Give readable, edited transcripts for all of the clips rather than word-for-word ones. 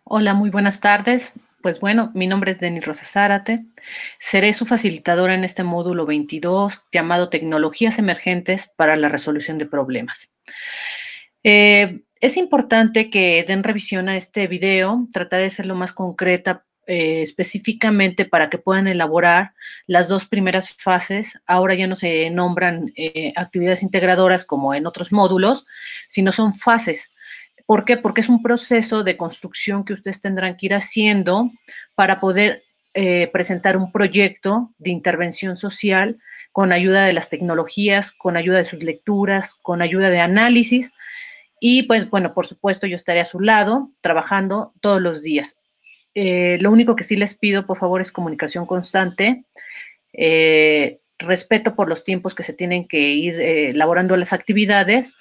Hola, muy buenas tardes. Pues bueno, mi nombre es Denis Rosa Zárate. Seré su facilitadora en este módulo 22 llamado Tecnologías Emergentes para la Resolución de Problemas. Es importante que den revisión a este video, tratar de ser lo más concreta específicamente para que puedan elaborar las dos primeras fases. Ahora ya no se nombran actividades integradoras como en otros módulos, sino son fases. ¿Por qué? Porque es un proceso de construcción que ustedes tendrán que ir haciendo para poder presentar un proyecto de intervención social con ayuda de las tecnologías, con ayuda de sus lecturas, con ayuda de análisis. Y pues bueno, por supuesto, yo estaré a su lado trabajando todos los días. Lo único que sí les pido, por favor, es comunicación constante, respeto por los tiempos que se tienen que ir elaborando las actividades,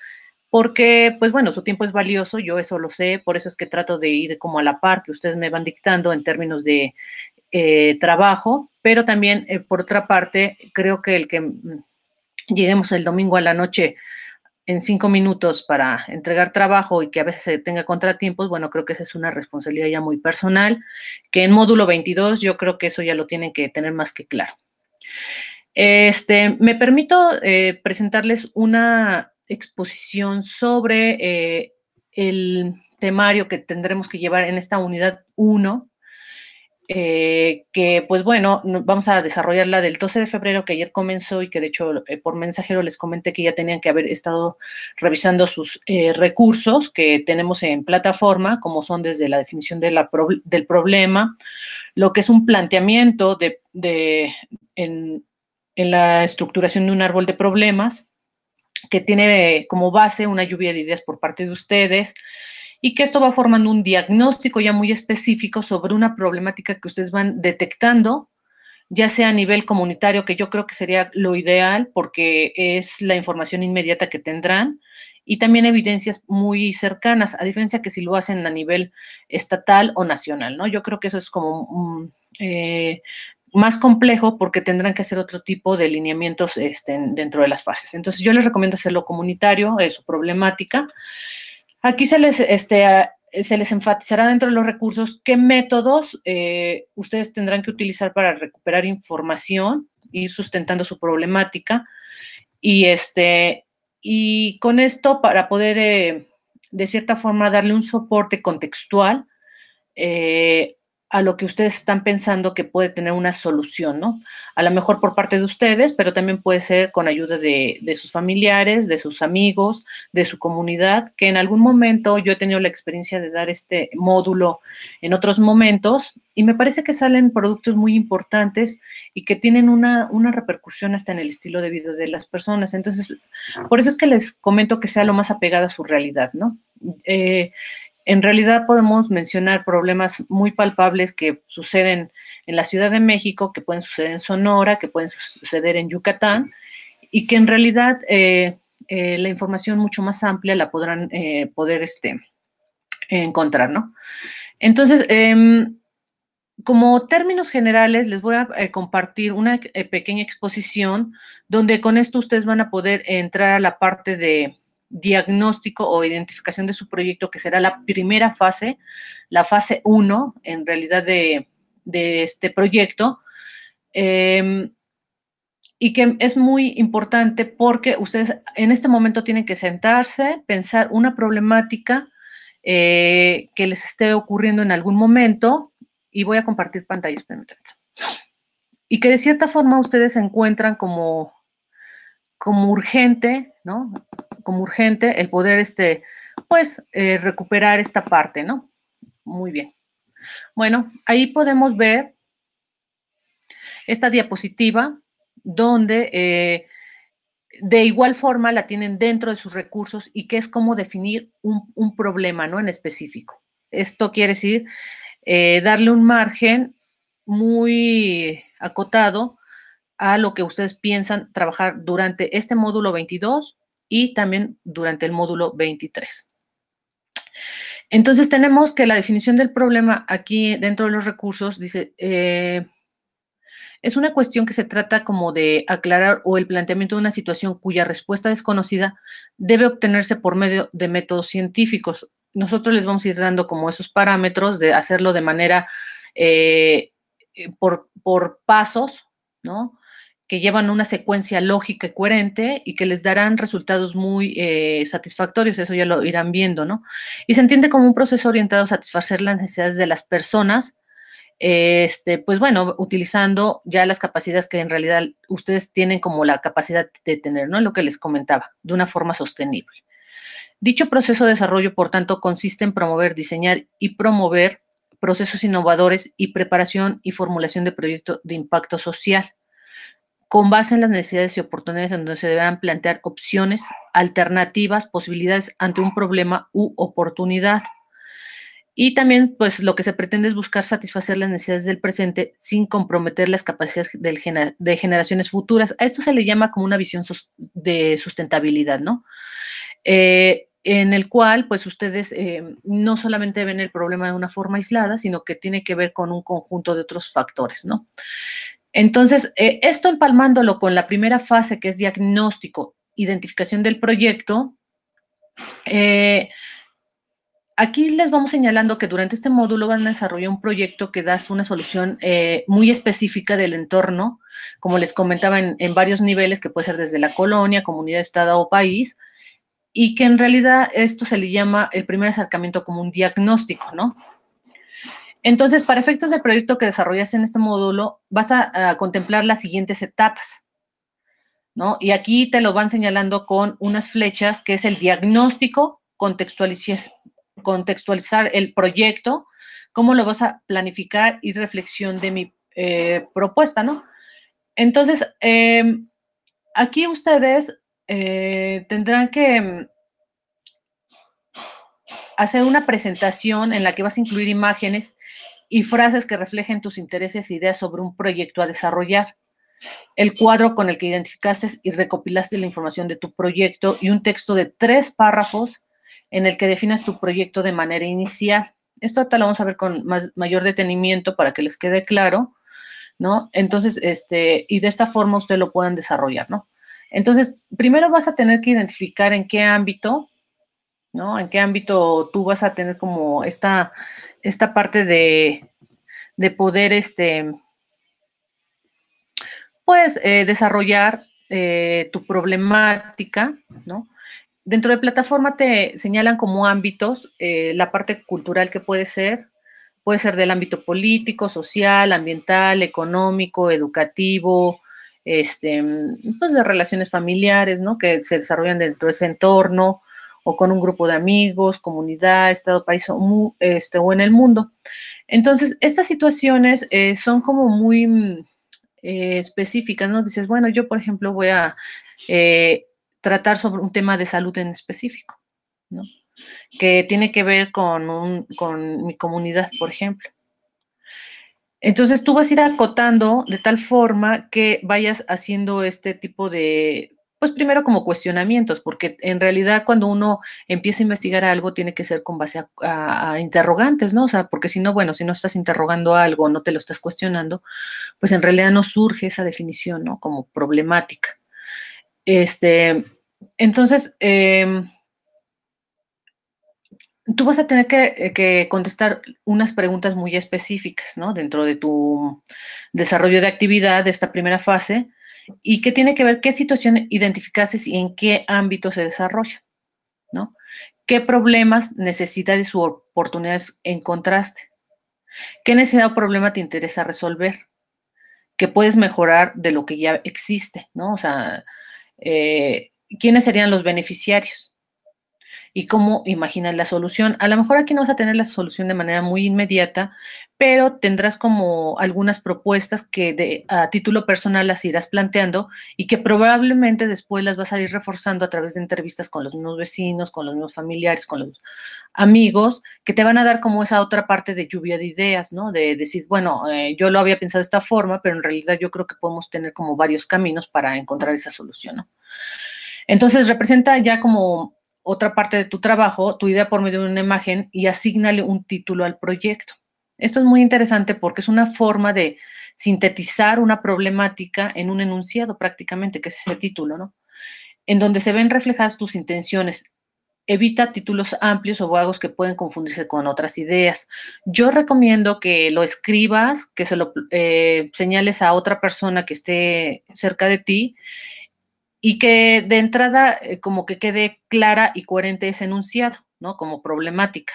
porque, pues bueno, su tiempo es valioso, yo eso lo sé, por eso es que trato de ir como a la par que ustedes me van dictando en términos de trabajo, pero también, por otra parte, creo que el que lleguemos el domingo a la noche en 5 minutos para entregar trabajo y que a veces se tenga contratiempos, bueno, creo que esa es una responsabilidad ya muy personal, que en módulo 22 yo creo que eso ya lo tienen que tener más que claro. Me permito presentarles una exposición sobre el temario que tendremos que llevar en esta unidad 1, que pues bueno, vamos a desarrollarla del 12 de febrero que ayer comenzó y que de hecho por mensajero les comenté que ya tenían que haber estado revisando sus recursos que tenemos en plataforma, como son desde la definición de del problema, lo que es un planteamiento en la estructuración de un árbol de problemas, que tiene como base una lluvia de ideas por parte de ustedes y que esto va formando un diagnóstico ya muy específico sobre una problemática que ustedes van detectando, ya sea a nivel comunitario, que yo creo que sería lo ideal porque es la información inmediata que tendrán, y también evidencias muy cercanas, a diferencia que si lo hacen a nivel estatal o nacional, ¿no? Yo creo que eso es como más complejo porque tendrán que hacer otro tipo de lineamientos dentro de las fases. Entonces, yo les recomiendo hacerlo comunitario, su problemática. Aquí se les enfatizará dentro de los recursos qué métodos ustedes tendrán que utilizar para recuperar información, ir sustentando su problemática y y con esto para poder de cierta forma darle un soporte contextual eh, a lo que ustedes están pensando que puede tener una solución, ¿no? A lo mejor por parte de ustedes, pero también puede ser con ayuda de sus familiares, de sus amigos, de su comunidad, que en algún momento yo he tenido la experiencia de dar este módulo en otros momentos y me parece que salen productos muy importantes y que tienen una repercusión hasta en el estilo de vida de las personas. Entonces, por eso es que les comento que sea lo más apegada a su realidad, ¿no? Eh, en realidad podemos mencionar problemas muy palpables que suceden en la Ciudad de México, que pueden suceder en Sonora, que pueden suceder en Yucatán, y que en realidad la información mucho más amplia la podrán poder encontrar, ¿no? Entonces, como términos generales, les voy a compartir una pequeña exposición donde con esto ustedes van a poder entrar a la parte de diagnóstico o identificación de su proyecto, que será la primera fase, la fase 1, en realidad, de este proyecto, eh, y que es muy importante porque ustedes en este momento tienen que sentarse, pensar una problemática que les esté ocurriendo en algún momento, y voy a compartir pantallas, y que de cierta forma ustedes se encuentran como urgente, ¿no? Como urgente el poder, pues, recuperar esta parte, ¿no? Muy bien. Bueno, ahí podemos ver esta diapositiva donde de igual forma la tienen dentro de sus recursos y que es cómo definir un problema, ¿no? En específico. Esto quiere decir darle un margen muy acotado a lo que ustedes piensan trabajar durante este módulo 22 y también durante el módulo 23. Entonces tenemos que la definición del problema aquí dentro de los recursos dice, es una cuestión que se trata como de aclarar o el planteamiento de una situación cuya respuesta desconocida debe obtenerse por medio de métodos científicos. nosotros les vamos a ir dando como esos parámetros de hacerlo de manera por pasos, ¿no? Que llevan una secuencia lógica y coherente y que les darán resultados muy satisfactorios, eso ya lo irán viendo, ¿no? Y se entiende como un proceso orientado a satisfacer las necesidades de las personas, pues bueno, utilizando ya las capacidades que en realidad ustedes tienen como la capacidad de tener, ¿no? Lo que les comentaba, de una forma sostenible. Dicho proceso de desarrollo, por tanto, consiste en promover, diseñar y promover procesos innovadores y preparación y formulación de proyectos de impacto social, con base en las necesidades y oportunidades en donde se deberán plantear opciones, alternativas, posibilidades ante un problema u oportunidad. Y también, pues, lo que se pretende es buscar satisfacer las necesidades del presente sin comprometer las capacidades de generaciones futuras. A esto se le llama como una visión de sustentabilidad, ¿no? En el cual, pues, ustedes no solamente ven el problema de una forma aislada, sino que tiene que ver con un conjunto de otros factores, ¿no? Entonces, esto empalmándolo con la primera fase, que es diagnóstico, identificación del proyecto, aquí les vamos señalando que durante este módulo van a desarrollar un proyecto que da una solución muy específica del entorno, como les comentaba, en varios niveles, que puede ser desde la colonia, comunidad, estado o país, y que en realidad esto se le llama el primer acercamiento como un diagnóstico, ¿no? Entonces, para efectos del proyecto que desarrollas en este módulo, vas a contemplar las siguientes etapas, ¿no? Y aquí te lo van señalando con unas flechas, que es el diagnóstico, contextualizar el proyecto, cómo lo vas a planificar y reflexión de mi propuesta, ¿no? Entonces, aquí ustedes tendrán que hacer una presentación en la que vas a incluir imágenes y frases que reflejen tus intereses e ideas sobre un proyecto a desarrollar, el cuadro con el que identificaste y recopilaste la información de tu proyecto y un texto de 3 párrafos en el que definas tu proyecto de manera inicial. Esto ahorita lo vamos a ver con mayor detenimiento para que les quede claro, ¿no? Entonces, y de esta forma ustedes lo puedan desarrollar, ¿no? Entonces, primero vas a tener que identificar en qué ámbito, ¿no? En qué ámbito tú vas a tener como esta parte de poder, pues, desarrollar tu problemática, ¿no? Dentro de plataforma te señalan como ámbitos la parte cultural que puede ser del ámbito político, social, ambiental, económico, educativo, pues de relaciones familiares, ¿no? Que se desarrollan dentro de ese entorno o con un grupo de amigos, comunidad, estado, país o en el mundo. Entonces, estas situaciones son como muy específicas, ¿no? Dices, bueno, yo, por ejemplo, voy a tratar sobre un tema de salud en específico, ¿no? Que tiene que ver con mi comunidad, por ejemplo. Entonces tú vas a ir acotando de tal forma que vayas haciendo este tipo de, pues primero como cuestionamientos, porque en realidad cuando uno empieza a investigar algo tiene que ser con base a interrogantes, ¿no? O sea, porque si no, bueno, si no estás interrogando algo, no te lo estás cuestionando, pues en realidad no surge esa definición, ¿no? Como problemática. Entonces, tú vas a tener que contestar unas preguntas muy específicas, ¿no? Dentro de tu desarrollo de actividad de esta primera fase y que tiene que ver qué situación identificaste y en qué ámbito se desarrolla, ¿no? ¿Qué problemas, necesidades u oportunidades encontraste? ¿Qué necesidad o problema te interesa resolver? ¿Qué puedes mejorar de lo que ya existe, ¿no? O sea, ¿quiénes serían los beneficiarios? Y cómo imaginas la solución. A lo mejor aquí no vas a tener la solución de manera muy inmediata, pero tendrás como algunas propuestas que a título personal las irás planteando y que probablemente después las vas a ir reforzando a través de entrevistas con los mismos vecinos, con los mismos familiares, con los amigos, que te van a dar como esa otra parte de lluvia de ideas, ¿no? De decir, bueno, yo lo había pensado de esta forma, pero en realidad yo creo que podemos tener como varios caminos para encontrar esa solución, ¿no? Entonces representa ya como otra parte de tu trabajo, tu idea por medio de una imagen y asígnale un título al proyecto. Esto es muy interesante porque es una forma de sintetizar una problemática en un enunciado prácticamente, que es ese título, ¿no? En donde se ven reflejadas tus intenciones evita títulos amplios o vagos que pueden confundirse con otras ideas. Yo recomiendo que lo escribas, que se lo señales a otra persona que esté cerca de ti y que de entrada como que quede clara y coherente ese enunciado, ¿no? Como problemática.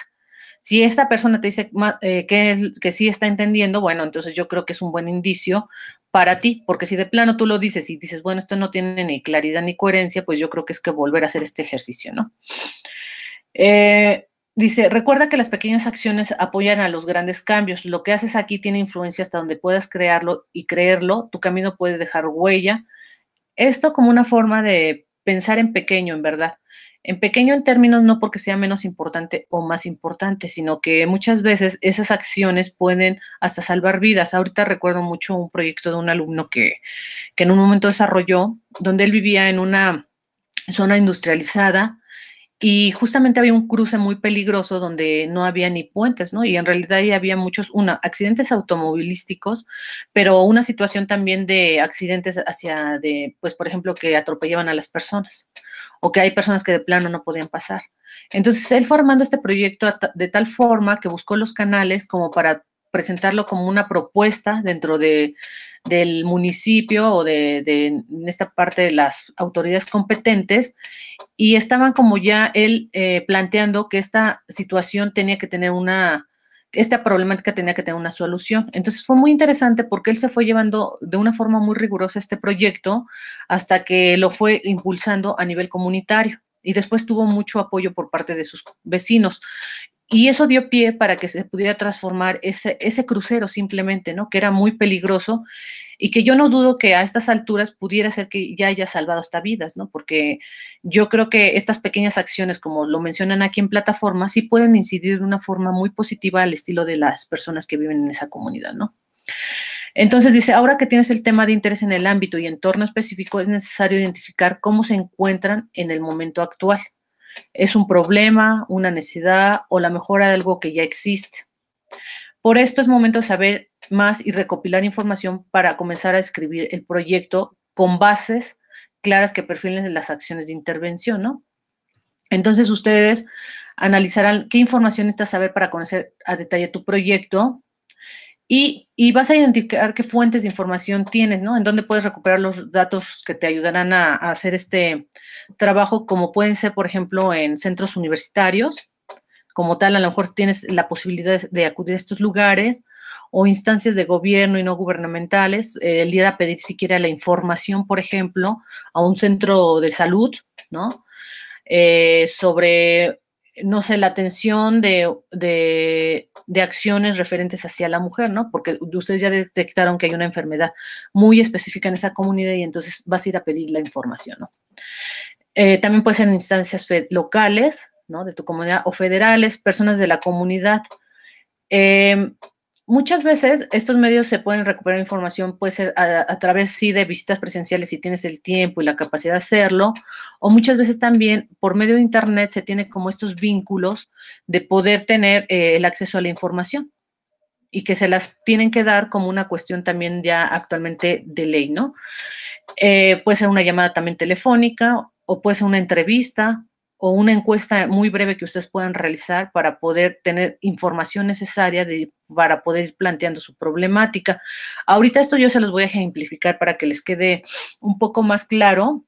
Si esta persona te dice que sí está entendiendo, bueno, entonces yo creo que es un buen indicio para ti, porque si de plano tú lo dices y dices, bueno, esto no tiene ni claridad ni coherencia, pues yo creo que es que volver a hacer este ejercicio, ¿no? Dice, recuerda que las pequeñas acciones apoyan a los grandes cambios. Lo que haces aquí tiene influencia hasta donde puedas crearlo y creerlo. Tu camino puede dejar huella. Esto como una forma de pensar en pequeño, en verdad. En pequeño en términos no porque sea menos importante o más importante, sino que muchas veces esas acciones pueden hasta salvar vidas. Ahorita recuerdo mucho un proyecto de un alumno que en un momento desarrolló, donde él vivía en una zona industrializada y justamente había un cruce muy peligroso donde no había ni puentes, ¿no? Y en realidad ahí había muchos, accidentes automovilísticos, pero una situación también de accidentes pues por ejemplo, que atropellaban a las personas o que hay personas que de plano no podían pasar. Entonces, él fue armando este proyecto de tal forma que buscó los canales como para presentarlo como una propuesta dentro del municipio o en esta parte de las autoridades competentes y estaban como ya él planteando que esta situación tenía que tener esta problemática tenía que tener una solución. Entonces fue muy interesante porque él se fue llevando de una forma muy rigurosa este proyecto hasta que lo fue impulsando a nivel comunitario y después tuvo mucho apoyo por parte de sus vecinos. Y eso dio pie para que se pudiera transformar ese crucero simplemente, ¿no? Que era muy peligroso y que yo no dudo que a estas alturas pudiera ser que ya haya salvado hasta vidas, ¿no? Porque yo creo que estas pequeñas acciones, como lo mencionan aquí en plataforma, sí pueden incidir de una forma muy positiva al estilo de las personas que viven en esa comunidad, ¿no? Entonces dice, ahora que tienes el tema de interés en el ámbito y entorno específico, es necesario identificar cómo se encuentran en el momento actual. ¿Es un problema, una necesidad o la mejora de algo que ya existe? Por esto es momento de saber más y recopilar información para comenzar a escribir el proyecto con bases claras que perfilen las acciones de intervención, ¿no? Entonces ustedes analizarán qué información necesitas saber para conocer a detalle tu proyecto y vas a identificar qué fuentes de información tienes, ¿no? En dónde puedes recuperar los datos que te ayudarán a hacer este trabajo, como pueden ser, por ejemplo, en centros universitarios, como tal, a lo mejor tienes la posibilidad de acudir a estos lugares o instancias de gobierno y no gubernamentales, el ir a pedir siquiera la información, por ejemplo, a un centro de salud, ¿no? Sobre, no sé, la atención de acciones referentes hacia la mujer, ¿no? Porque ustedes ya detectaron que hay una enfermedad muy específica en esa comunidad y entonces vas a ir a pedir la información, ¿no? También puede ser en instancias locales, ¿no? De tu comunidad o federales, personas de la comunidad. Eh, Muchas veces estos medios se pueden recuperar información, puede ser a través, sí, de visitas presenciales si tienes el tiempo y la capacidad de hacerlo, o muchas veces también por medio de Internet se tiene como estos vínculos de poder tener el acceso a la información y que se las tienen que dar como una cuestión también ya actualmente de ley, ¿no? Puede ser una llamada también telefónica o puede ser una entrevista o una encuesta muy breve que ustedes puedan realizar para poder tener información necesaria para poder ir planteando su problemática. Ahorita esto yo se los voy a ejemplificar para que les quede un poco más claro.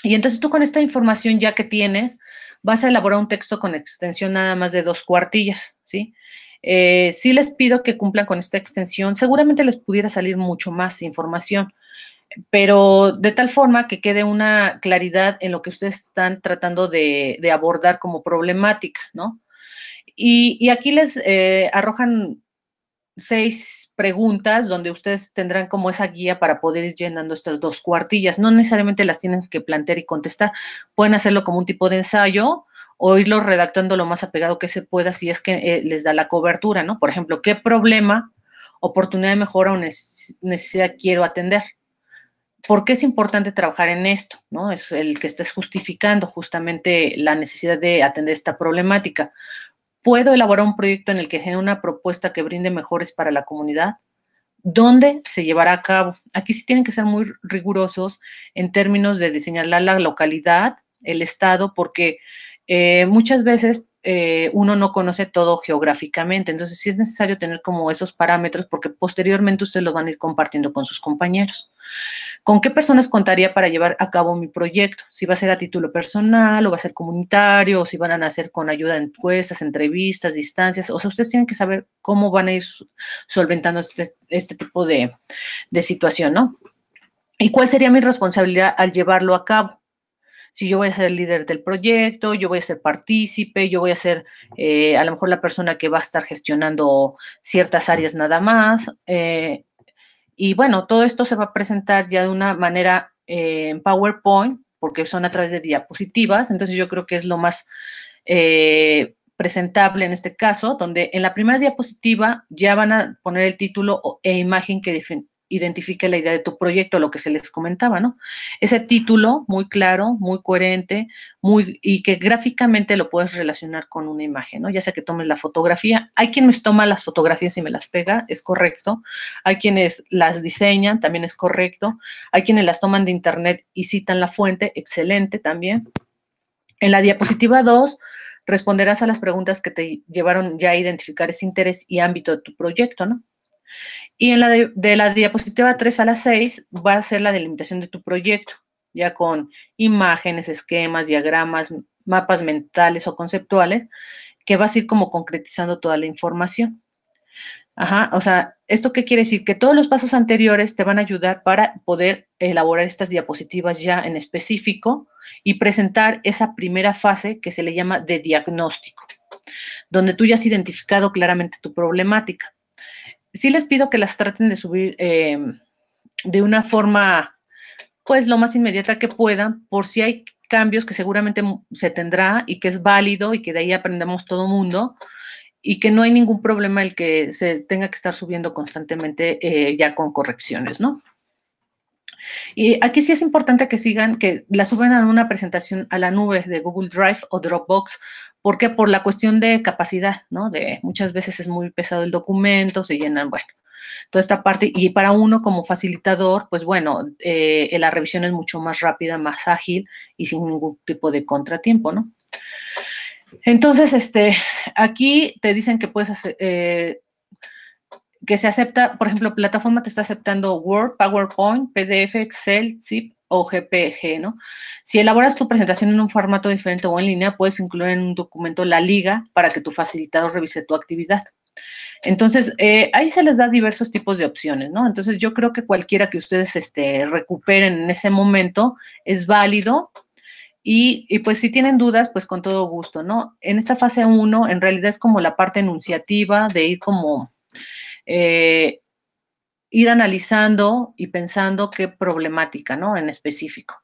Y entonces tú con esta información ya que tienes, vas a elaborar un texto con extensión nada más de 2 cuartillas, ¿sí? Sí les pido que cumplan con esta extensión. Seguramente les pudiera salir mucho más información, pero de tal forma que quede una claridad en lo que ustedes están tratando de abordar como problemática, ¿no? Y aquí les arrojan 6 preguntas donde ustedes tendrán como esa guía para poder ir llenando estas 2 cuartillas. No necesariamente las tienen que plantear y contestar, pueden hacerlo como un tipo de ensayo o irlo redactando lo más apegado que se pueda si es que les da la cobertura, ¿no? Por ejemplo, ¿qué problema, oportunidad de mejora o necesidad quiero atender? ¿Por qué es importante trabajar en esto? ¿No? Es el que estés justificando justamente la necesidad de atender esta problemática. ¿Puedo elaborar un proyecto en el que genere una propuesta que brinde mejores para la comunidad? ¿Dónde se llevará a cabo? Aquí sí tienen que ser muy rigurosos en términos de diseñar la localidad, el estado, porque muchas veces uno no conoce todo geográficamente, entonces sí es necesario tener como esos parámetros porque posteriormente ustedes lo van a ir compartiendo con sus compañeros. ¿Con qué personas contaría para llevar a cabo mi proyecto? Si va a ser a título personal o va a ser comunitario, o si van a hacer con ayuda de encuestas, entrevistas, distancias. O sea, ustedes tienen que saber cómo van a ir solventando este tipo de situación, ¿no? ¿Y cuál sería mi responsabilidad al llevarlo a cabo? Si yo voy a ser el líder del proyecto, yo voy a ser partícipe, yo voy a ser a lo mejor la persona que va a estar gestionando ciertas áreas nada más. Y bueno, todo esto se va a presentar ya de una manera en PowerPoint, porque son a través de diapositivas, entonces yo creo que es lo más presentable en este caso, donde en la primera diapositiva ya van a poner el título e imagen que identifique la idea de tu proyecto, lo que se les comentaba, ¿no? Ese título muy claro, muy coherente, y que gráficamente lo puedes relacionar con una imagen, ¿no? Ya sea que tomes la fotografía. Hay quienes toman las fotografías y me las pega, es correcto. Hay quienes las diseñan, también es correcto. Hay quienes las toman de internet y citan la fuente, excelente también. En la diapositiva 2, responderás a las preguntas que te llevaron ya a identificar ese interés y ámbito de tu proyecto, ¿no? Y en la de la diapositiva 3 a la 6 va a ser la delimitación de tu proyecto, ya con imágenes, esquemas, diagramas, mapas mentales o conceptuales, que vas a ir como concretizando toda la información. Ajá, o sea, ¿esto qué quiere decir? Que todos los pasos anteriores te van a ayudar para poder elaborar estas diapositivas ya en específico y presentar esa primera fase que se le llama de diagnóstico, donde tú ya has identificado claramente tu problemática. Sí les pido que las traten de subir de una forma, pues, lo más inmediata que puedan, por si hay cambios que seguramente se tendrá y que es válido y que de ahí aprendamos todo mundo y que no hay ningún problema el que se tenga que estar subiendo constantemente ya con correcciones, ¿no? Y aquí sí es importante que sigan, que la suban a una presentación a la nube de Google Drive o Dropbox, porque por la cuestión de capacidad, ¿no? De muchas veces es muy pesado el documento, se llenan, bueno, toda esta parte, y para uno como facilitador, pues bueno, la revisión es mucho más rápida, más ágil y sin ningún tipo de contratiempo, ¿no? Entonces, aquí te dicen que puedes hacer, que se acepta, por ejemplo, plataforma te está aceptando Word, PowerPoint, PDF, Excel, zip o GPG, ¿no? Si elaboras tu presentación en un formato diferente o en línea, puedes incluir en un documento la liga para que tu facilitador revise tu actividad. Entonces, ahí se les da diversos tipos de opciones, ¿no? Entonces, yo creo que cualquiera que ustedes recuperen en ese momento es válido. Y pues si tienen dudas, pues con todo gusto, ¿no? En esta fase 1, en realidad es como la parte enunciativa de ir como ir analizando y pensando qué problemática, ¿no? En específico.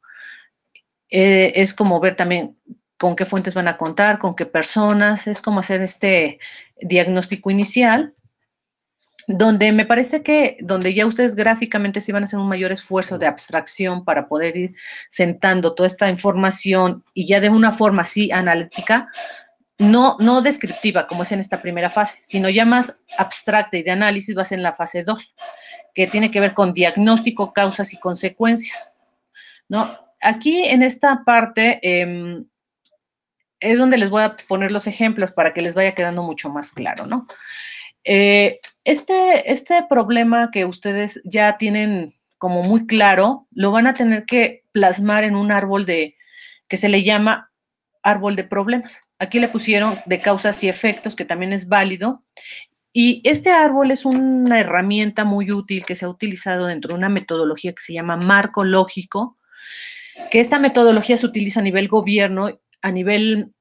Es como ver también con qué fuentes van a contar, con qué personas, es como hacer este diagnóstico inicial, donde me parece que donde ya ustedes gráficamente sí van a hacer un mayor esfuerzo de abstracción para poder ir sentando toda esta información y ya de una forma así analítica, no descriptiva como es en esta primera fase, sino ya más abstracta y de análisis va a ser en la fase 2, que tiene que ver con diagnóstico, causas y consecuencias, ¿no? Aquí en esta parte es donde les voy a poner los ejemplos para que les vaya quedando mucho más claro, ¿no? Este problema que ustedes ya tienen como muy claro, lo van a tener que plasmar en un árbol que se le llama árbol de problemas. Aquí le pusieron de causas y efectos, que también es válido. Y este árbol es una herramienta muy útil que se ha utilizado dentro de una metodología que se llama marco lógico, que esta metodología se utiliza a nivel gobierno, a nivel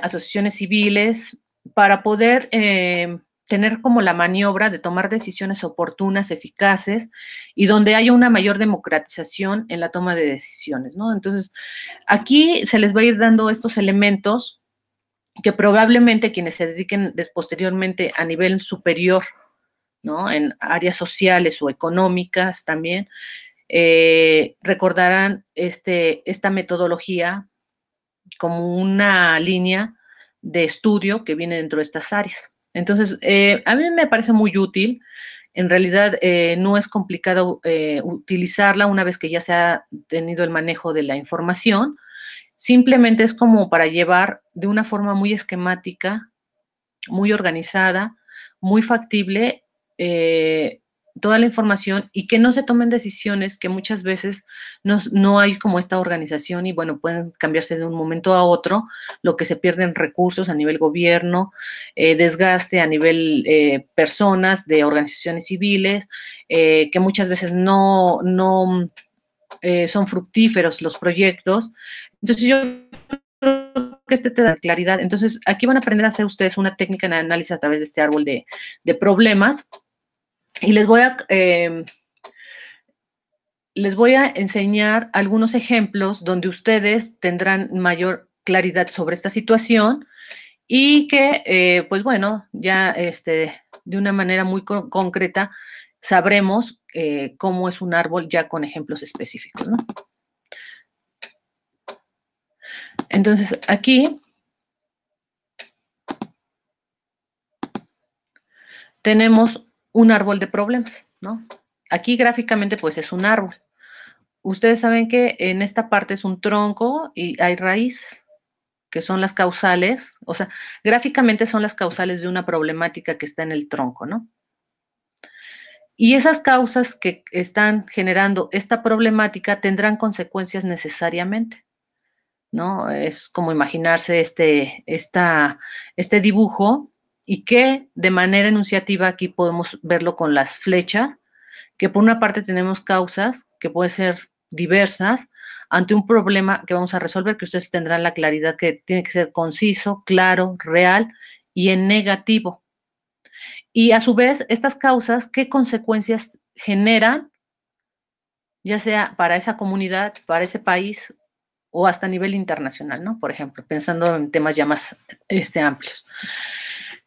asociaciones civiles, para poder tener como la maniobra de tomar decisiones oportunas, eficaces, y donde haya una mayor democratización en la toma de decisiones, ¿no? Entonces, aquí se les va a ir dando estos elementos que probablemente quienes se dediquen posteriormente a nivel superior, ¿no? En áreas sociales o económicas también, recordarán esta metodología como una línea de estudio que viene dentro de estas áreas. Entonces, a mí me parece muy útil. En realidad, no es complicado utilizarla una vez que ya se ha tenido el manejo de la información. simplemente es como para llevar de una forma muy esquemática, muy organizada, muy factible, toda la información y que no se tomen decisiones que muchas veces no hay como esta organización y bueno, pueden cambiarse de un momento a otro, lo que se pierden recursos a nivel gobierno, desgaste a nivel personas de organizaciones civiles, que muchas veces no son fructíferos los proyectos. Entonces yo creo que te da claridad. Entonces aquí van a aprender a hacer ustedes una técnica de análisis a través de este árbol de problemas y les voy a enseñar algunos ejemplos donde ustedes tendrán mayor claridad sobre esta situación y que, pues bueno, ya de una manera muy concreta sabremos cómo es un árbol ya con ejemplos específicos, ¿no? Entonces, aquí tenemos un árbol de problemas, ¿no? Aquí gráficamente, pues es un árbol. Ustedes saben que en esta parte es un tronco y hay raíces, que son las causales, o sea, gráficamente son las causales de una problemática que está en el tronco, ¿no? Y esas causas que están generando esta problemática tendrán consecuencias necesariamente, ¿no? Es como imaginarse este dibujo y que de manera enunciativa aquí podemos verlo con las flechas, que por una parte tenemos causas que pueden ser diversas ante un problema que vamos a resolver, que ustedes tendrán la claridad que tiene que ser conciso, claro, real y en negativo. Y a su vez, estas causas, ¿qué consecuencias generan, ya sea para esa comunidad, para ese país o hasta a nivel internacional, ¿no? Por ejemplo, pensando en temas ya más amplios.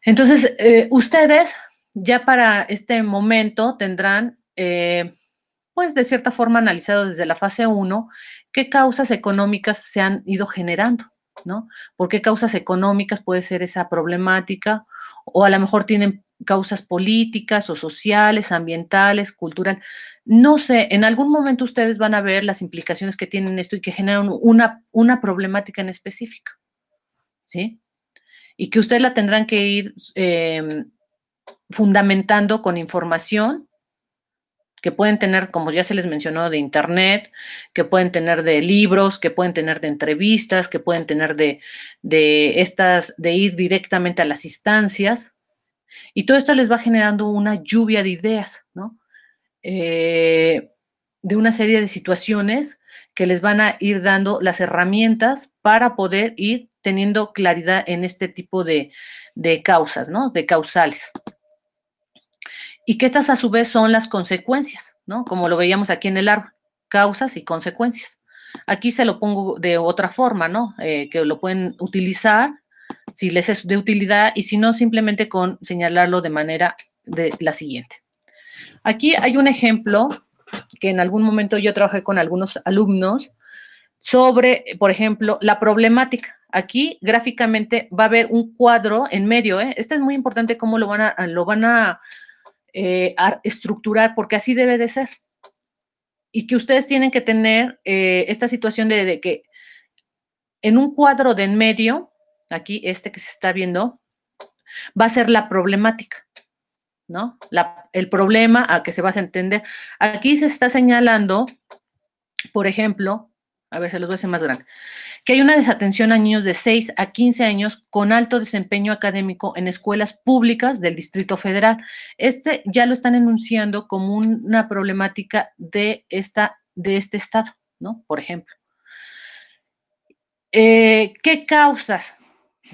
Entonces, ustedes ya para este momento tendrán, pues de cierta forma analizado desde la fase 1, qué causas económicas se han ido generando, ¿no? ¿Por qué causas económicas puede ser esa problemática? O a lo mejor tienen causas políticas o sociales, ambientales, cultural. No sé, en algún momento ustedes van a ver las implicaciones que tienen esto y que generan una problemática en específica, ¿sí? Y que ustedes la tendrán que ir fundamentando con información que pueden tener, como ya se les mencionó, de internet, que pueden tener de libros, que pueden tener de entrevistas, que pueden tener de ir directamente a las instancias. Y todo esto les va generando una lluvia de ideas, ¿no? De una serie de situaciones que les van a ir dando las herramientas para poder ir teniendo claridad en este tipo de causas, ¿no? De causales. Y que estas a su vez son las consecuencias, ¿no? Como lo veíamos aquí en el árbol, causas y consecuencias. Aquí se lo pongo de otra forma, ¿no? Que lo pueden utilizar si les es de utilidad y si no, simplemente con señalarlo de manera de la siguiente. Aquí hay un ejemplo que en algún momento yo trabajé con algunos alumnos sobre, por ejemplo, la problemática. Aquí gráficamente va a haber un cuadro en medio, ¿eh? Este es muy importante cómo lo van a estructurar, porque así debe de ser. Y que ustedes tienen que tener esta situación de que en un cuadro de en medio, aquí que se está viendo, va a ser la problemática, ¿no? El problema a que se va a entender. Aquí se está señalando, por ejemplo, a ver, se los voy a hacer más grande, que hay una desatención a niños de 6 a 15 años con alto desempeño académico en escuelas públicas del Distrito Federal. Ya lo están enunciando como una problemática de este estado, ¿no? Por ejemplo. ¿Qué causas?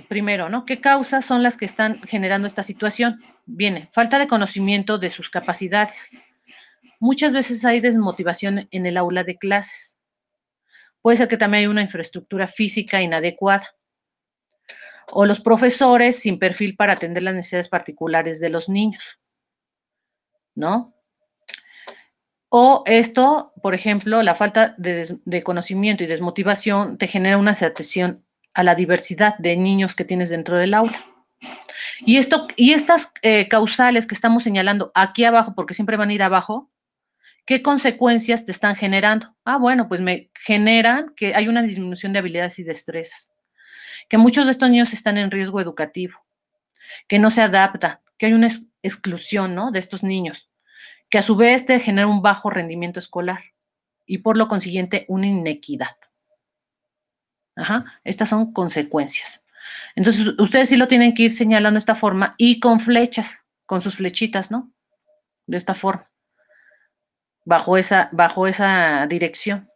Primero, ¿no? ¿Qué causas son las que están generando esta situación? Viene, falta de conocimiento de sus capacidades. Muchas veces hay desmotivación en el aula de clases. Puede ser que también hay una infraestructura física inadecuada. O los profesores sin perfil para atender las necesidades particulares de los niños, ¿no? O esto, por ejemplo, la falta de conocimiento y desmotivación te genera una desatención a la diversidad de niños que tienes dentro del aula. Y estas causales que estamos señalando aquí abajo, porque siempre van a ir abajo, ¿Qué consecuencias te están generando? Ah, bueno, pues me generan que hay una disminución de habilidades y destrezas, que muchos de estos niños están en riesgo educativo, que no se adaptan, que hay una exclusión, ¿no?, de estos niños, que a su vez te genera un bajo rendimiento escolar y por lo consiguiente una inequidad. Ajá, estas son consecuencias. Entonces, ustedes sí lo tienen que ir señalando de esta forma y con flechas, con sus flechitas, ¿no? De esta forma, bajo esa dirección.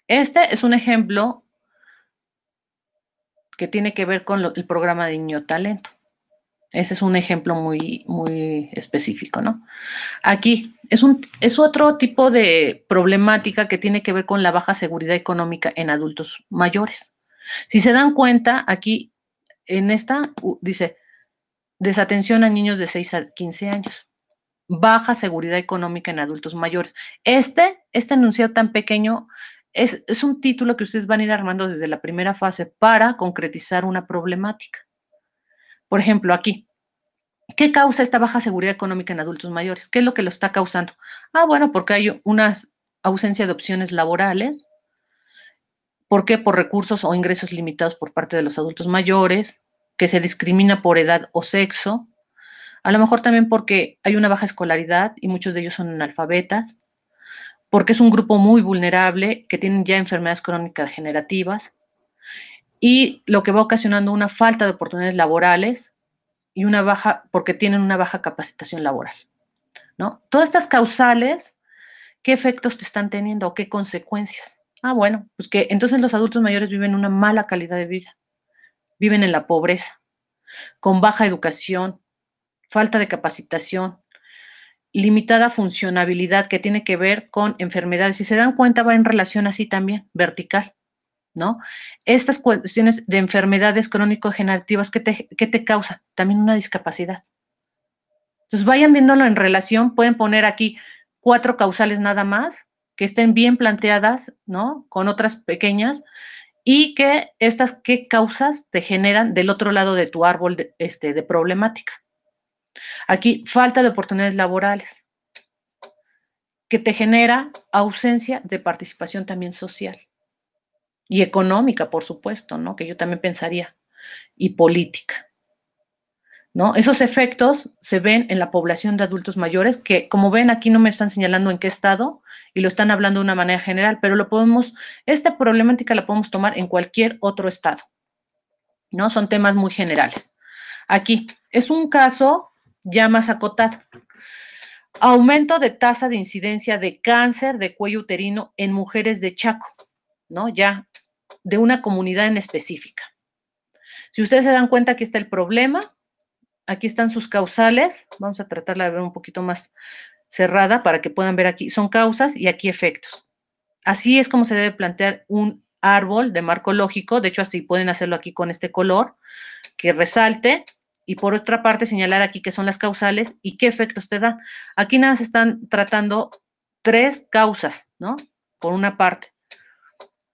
Este es un ejemplo que tiene que ver con el programa de Niño Talento. Ese es un ejemplo muy específico, ¿no? Aquí es otro tipo de problemática que tiene que ver con la baja seguridad económica en adultos mayores. Si se dan cuenta, aquí en esta dice desatención a niños de 6 a 15 años, baja seguridad económica en adultos mayores. Este enunciado tan pequeño es un título que ustedes van a ir armando desde la primera fase para concretizar una problemática. Por ejemplo, aquí, ¿qué causa esta baja seguridad económica en adultos mayores? ¿Qué es lo que lo está causando? Ah, bueno, porque hay una ausencia de opciones laborales. ¿Por qué? Por recursos o ingresos limitados por parte de los adultos mayores, que se discrimina por edad o sexo, a lo mejor también porque hay una baja escolaridad y muchos de ellos son analfabetas, porque es un grupo muy vulnerable, que tienen ya enfermedades crónicas degenerativas, y lo que va ocasionando una falta de oportunidades laborales y porque tienen una baja capacitación laboral, ¿no? Todas estas causales, ¿qué efectos te están teniendo o qué consecuencias? Ah, bueno, pues que entonces los adultos mayores viven una mala calidad de vida, viven en la pobreza, con baja educación, falta de capacitación, limitada funcionabilidad que tiene que ver con enfermedades. Si se dan cuenta, va en relación así también, vertical, ¿no? Estas cuestiones de enfermedades crónico-degenerativas, ¿qué te causan? También una discapacidad. Entonces, vayan viéndolo en relación, pueden poner aquí 4 causales nada más, que estén bien planteadas, ¿no?, con otras pequeñas, y que estas, ¿qué causas te generan del otro lado de tu árbol de problemática? Aquí, falta de oportunidades laborales, que te genera ausencia de participación también social y económica, por supuesto, ¿no?, que yo también pensaría, y política, ¿no? Esos efectos se ven en la población de adultos mayores, que como ven aquí no me están señalando en qué estado y lo están hablando de una manera general, pero esta problemática la podemos tomar en cualquier otro estado, ¿no? Son temas muy generales. Aquí es un caso ya más acotado. Aumento de tasa de incidencia de cáncer de cuello uterino en mujeres de Chaco, ¿no? Ya de una comunidad en específica. Si ustedes se dan cuenta, aquí está el problema, aquí están sus causales, vamos a tratarla de ver un poquito más cerrada para que puedan ver aquí, son causas y aquí efectos. Así es como se debe plantear un árbol de marco lógico, de hecho así pueden hacerlo aquí con este color, que resalte, y por otra parte señalar aquí qué son las causales y qué efectos te da. Aquí nada se están tratando 3 causas, ¿no? Por una parte,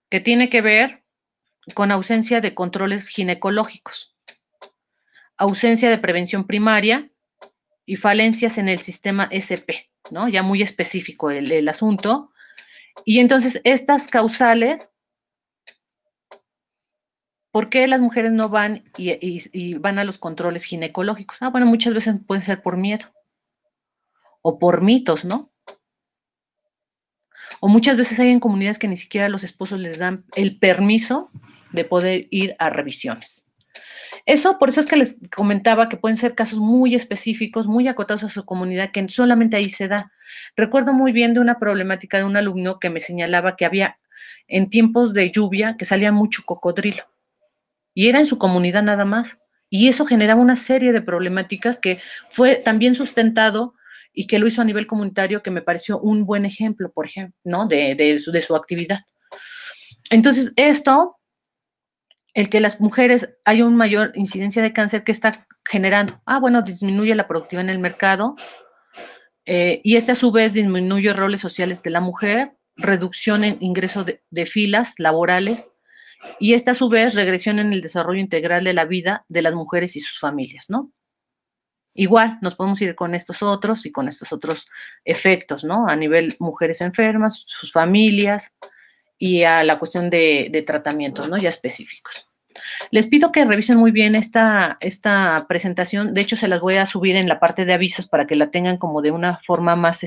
que tiene que ver con ausencia de controles ginecológicos, ausencia de prevención primaria y falencias en el sistema SP, ¿no? Ya muy específico el asunto. Y entonces estas causales, ¿por qué las mujeres no van y van a los controles ginecológicos? Ah, bueno, muchas veces puede ser por miedo o por mitos, ¿no? O muchas veces hay en comunidades que ni siquiera los esposos les dan el permiso de poder ir a revisiones. Por eso es que les comentaba que pueden ser casos muy específicos, muy acotados a su comunidad, que solamente ahí se da. Recuerdo muy bien de una problemática de un alumno que me señalaba que había en tiempos de lluvia que salía mucho cocodrilo y era en su comunidad nada más. Y eso generaba una serie de problemáticas que fue también sustentado y que lo hizo a nivel comunitario, que me pareció un buen ejemplo, por ejemplo, ¿no?, de su actividad. Entonces, el que las mujeres hay una mayor incidencia de cáncer, ¿qué está generando? Ah, bueno, disminuye la productividad en el mercado, y a su vez disminuye roles sociales de la mujer, reducción en ingreso de filas laborales, y a su vez regresión en el desarrollo integral de la vida de las mujeres y sus familias, ¿no? Igual nos podemos ir con estos otros y con estos otros efectos, ¿no? A nivel mujeres enfermas, sus familias y a la cuestión de tratamientos, ¿no? Ya específicos. Les pido que revisen muy bien esta presentación. De hecho, se las voy a subir en la parte de avisos para que la tengan como de una forma más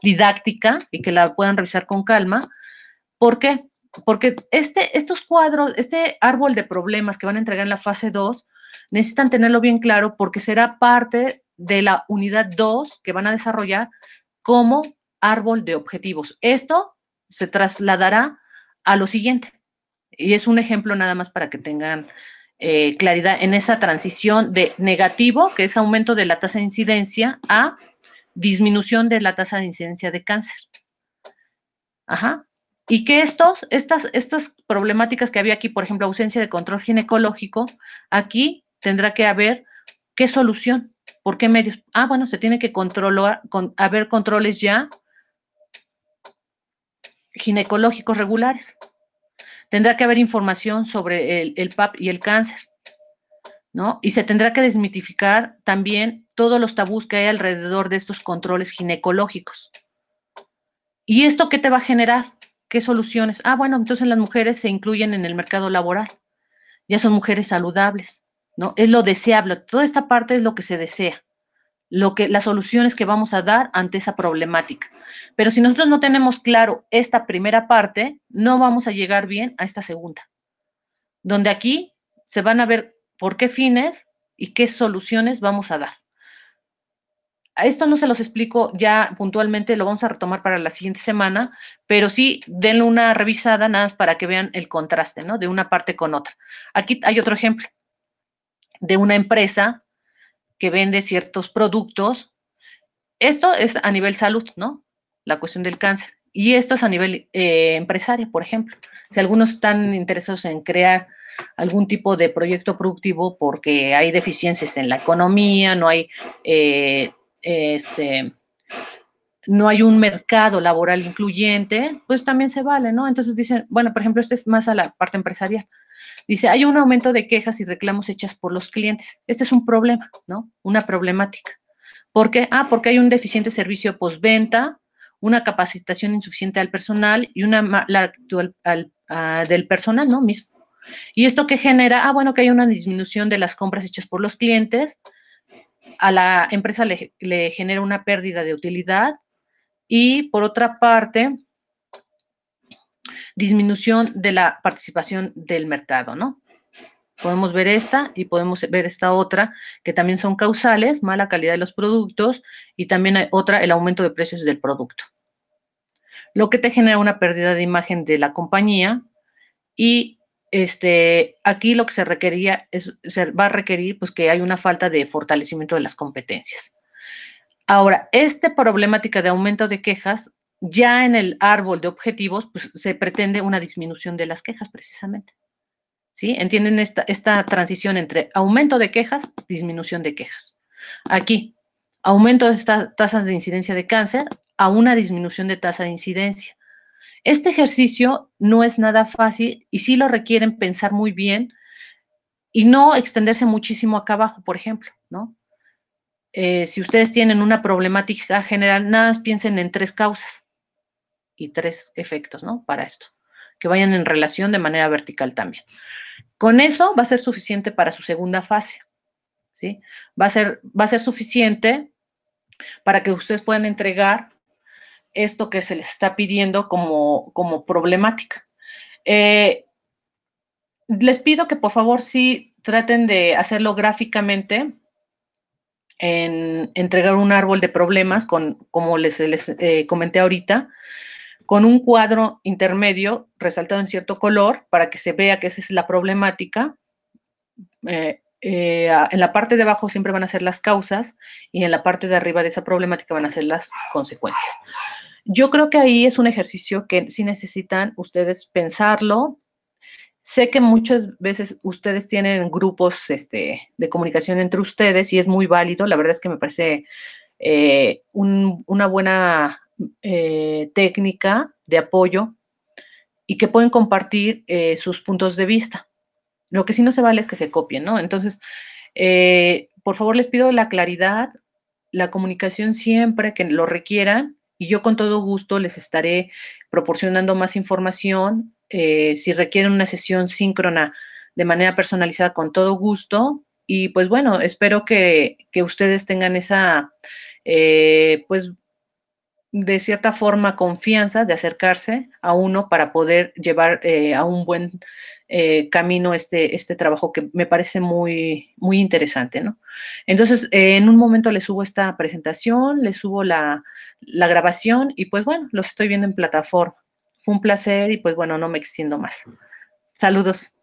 didáctica y que la puedan revisar con calma. ¿Por qué? Porque estos cuadros, este árbol de problemas que van a entregar en la fase 2, necesitan tenerlo bien claro porque será parte de la unidad 2 que van a desarrollar como árbol de objetivos. Esto se trasladará a lo siguiente. Y es un ejemplo nada más para que tengan claridad en esa transición de negativo, que es aumento de la tasa de incidencia, a disminución de la tasa de incidencia de cáncer. Ajá. Y que estas problemáticas que había aquí, por ejemplo, ausencia de control ginecológico, aquí tendrá que haber qué solución, por qué medios. Ah, bueno, se tiene que controlar, haber controles ya ginecológicos regulares. Tendrá que haber información sobre el PAP y el cáncer, ¿no? Y se tendrá que desmitificar también todos los tabús que hay alrededor de estos controles ginecológicos. ¿Y esto qué te va a generar? ¿Qué soluciones? Ah, bueno, entonces las mujeres se incluyen en el mercado laboral. Ya son mujeres saludables, ¿no? Es lo deseable. Toda esta parte es lo que se desea, las soluciones que vamos a dar ante esa problemática. Pero si nosotros no tenemos claro esta primera parte, no vamos a llegar bien a esta segunda, donde aquí se van a ver por qué fines y qué soluciones vamos a dar. A esto no se los explico ya puntualmente, lo vamos a retomar para la siguiente semana, pero sí denle una revisada nada más para que vean el contraste, ¿no? De una parte con otra. Aquí hay otro ejemplo de una empresa que vende ciertos productos. Esto es a nivel salud, ¿no? La cuestión del cáncer. Y esto es a nivel empresario, por ejemplo. Si algunos están interesados en crear algún tipo de proyecto productivo porque hay deficiencias en la economía, no hay no hay un mercado laboral incluyente, pues también se vale, ¿no? Entonces dicen, bueno, por ejemplo, este es más a la parte empresarial. Dice, hay un aumento de quejas y reclamos hechas por los clientes. Este es un problema, ¿no? Una problemática. ¿Por qué? Ah, porque hay un deficiente servicio postventa, una capacitación insuficiente al personal y una mala actitud del personal, ¿no? Mismo. ¿Y esto qué genera? Ah, bueno, que hay una disminución de las compras hechas por los clientes, a la empresa le genera una pérdida de utilidad y, por otra parte, disminución de la participación del mercado, ¿no? Podemos ver esta y podemos ver esta otra, que también son causales, mala calidad de los productos, y también hay otra, el aumento de precios del producto. Lo que te genera una pérdida de imagen de la compañía y aquí lo que se requería se va a requerir pues que hay una falta de fortalecimiento de las competencias. Ahora, esta problemática de aumento de quejas, ya en el árbol de objetivos, pues se pretende una disminución de las quejas precisamente. ¿Sí? ¿Entienden esta transición entre aumento de quejas, disminución de quejas? Aquí, aumento de estas tasas de incidencia de cáncer a una disminución de tasa de incidencia. Este ejercicio no es nada fácil y sí lo requieren pensar muy bien y no extenderse muchísimo acá abajo, por ejemplo, ¿no? Si ustedes tienen una problemática general, nada más piensen en 3 causas y 3 efectos, ¿no? Para esto, que vayan en relación de manera vertical también. Con eso va a ser suficiente para su segunda fase, ¿sí? Va a ser suficiente para que ustedes puedan entregar esto que se les está pidiendo como problemática. Les pido que por favor sí traten de hacerlo gráficamente, en entregar un árbol de problemas, como les comenté ahorita, con un cuadro intermedio resaltado en cierto color para que se vea que esa es la problemática. En la parte de abajo siempre van a ser las causas y en la parte de arriba de esa problemática van a ser las consecuencias. Yo creo que ahí es un ejercicio que sí necesitan ustedes pensarlo. Sé que muchas veces ustedes tienen grupos de comunicación entre ustedes y es muy válido. La verdad es que me parece una buena técnica de apoyo y que pueden compartir sus puntos de vista. Lo que sí no se vale es que se copien, ¿no? Entonces, por favor, les pido la claridad, la comunicación siempre que lo requieran y yo con todo gusto les estaré proporcionando más información. Si requieren una sesión síncrona de manera personalizada, con todo gusto. Y pues bueno, espero que ustedes tengan esa, pues de cierta forma, confianza de acercarse a uno para poder llevar a un buen camino este trabajo que me parece muy, muy interesante, ¿no? Entonces, en un momento les subo esta presentación, les subo la grabación y pues bueno, los estoy viendo en plataforma. Fue un placer y pues bueno, no me extiendo más. Saludos.